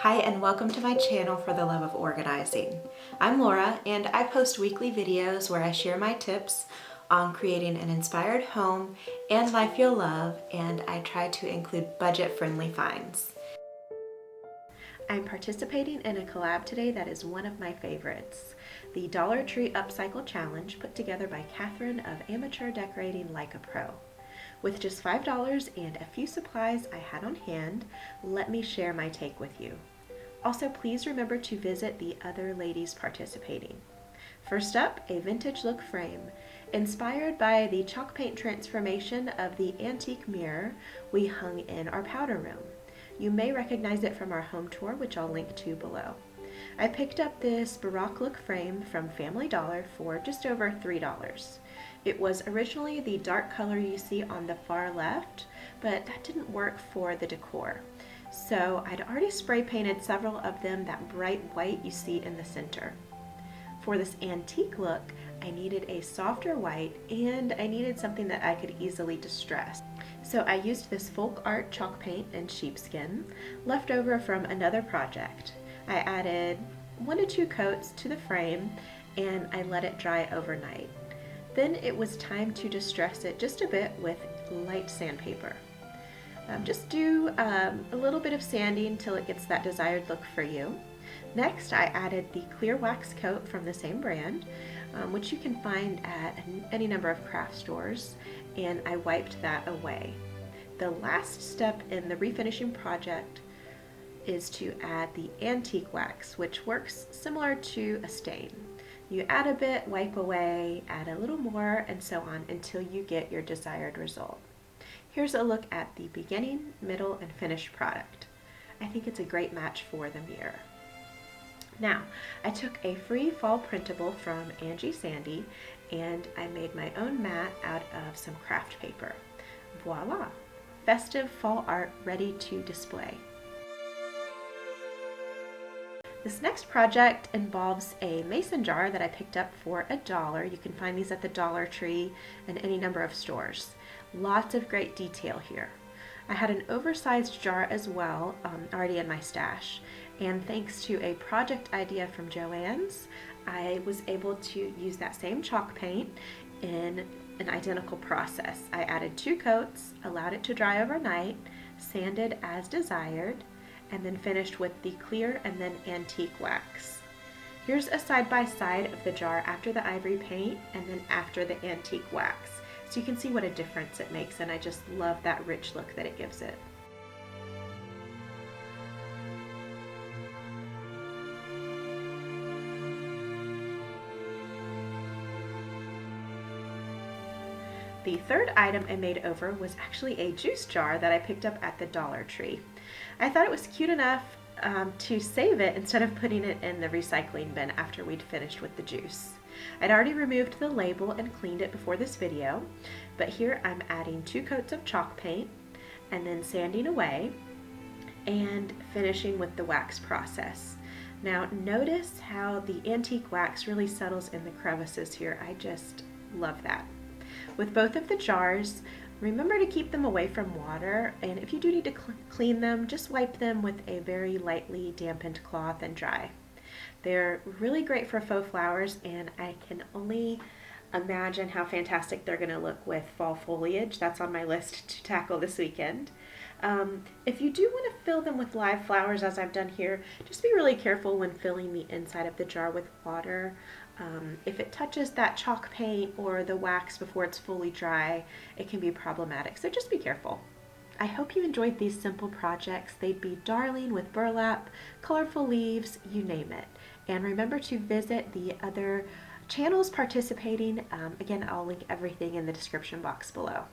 Hi and welcome to my channel for the love of organizing. I'm Laura and I post weekly videos where I share my tips on creating an inspired home and life you'll love, and I try to include budget-friendly finds. I'm participating in a collab today that is one of my favorites. The Dollar Tree Upcycle Challenge put together by Cathryn of Amateur Decorating like a pro. With just $5 and a few supplies I had on hand, let me share my take with you. Also, please remember to visit the other ladies participating. First up, a vintage look frame. Inspired by the chalk paint transformation of the antique mirror we hung in our powder room. You may recognize it from our home tour, which I'll link to below. I picked up this Baroque look frame from Family Dollar for just over $3. It was originally the dark color you see on the far left, but that didn't work for the decor. So I'd already spray painted several of them that bright white you see in the center. For this antique look, I needed a softer white and I needed something that I could easily distress. So I used this folk art chalk paint in sheepskin, left over from another project. I added 1 to 2 coats to the frame and I let it dry overnight. Then it was time to distress it just a bit with light sandpaper. Just do a little bit of sanding until it gets that desired look for you. Next, I added the clear wax coat from the same brand, which you can find at any number of craft stores, and I wiped that away. The last step in the refinishing project is to add the antique wax, which works similar to a stain. You add a bit, wipe away, add a little more, and so on until you get your desired result. Here's a look at the beginning, middle, and finished product. I think it's a great match for the mirror. Now, I took a free fall printable from Angie Sandy and I made my own mat out of some craft paper. Voila! Festive fall art ready to display. This next project involves a mason jar that I picked up for $1. You can find these at the Dollar Tree and any number of stores. Lots of great detail here. I had an oversized jar as well, already in my stash, and thanks to a project idea from Joann's, I was able to use that same chalk paint in an identical process. I added 2 coats, allowed it to dry overnight, sanded as desired, and then finished with the clear and then antique wax. Here's a side-by-side of the jar after the ivory paint and then after the antique wax. So you can see what a difference it makes, and I just love that rich look that it gives it. The third item I made over was actually a juice jar that I picked up at the Dollar Tree. I thought it was cute enough to save it instead of putting it in the recycling bin after we'd finished with the juice. I'd already removed the label and cleaned it before this video, but here I'm adding 2 coats of chalk paint and then sanding away and finishing with the wax process. Now notice how the antique wax really settles in the crevices here. I just love that. With both of the jars, remember to keep them away from water, and if you do need to clean them, just wipe them with a very lightly dampened cloth and dry. They're really great for faux flowers, and I can only imagine how fantastic they're going to look with fall foliage. That's on my list to tackle this weekend. If you do want to fill them with live flowers, as I've done here, just be really careful when filling the inside of the jar with water. If it touches that chalk paint or the wax before it's fully dry, it can be problematic, so just be careful. I hope you enjoyed these simple projects. They'd be darling with burlap, colorful leaves, you name it. And remember to visit the other channels participating. Again, I'll link everything in the description box below.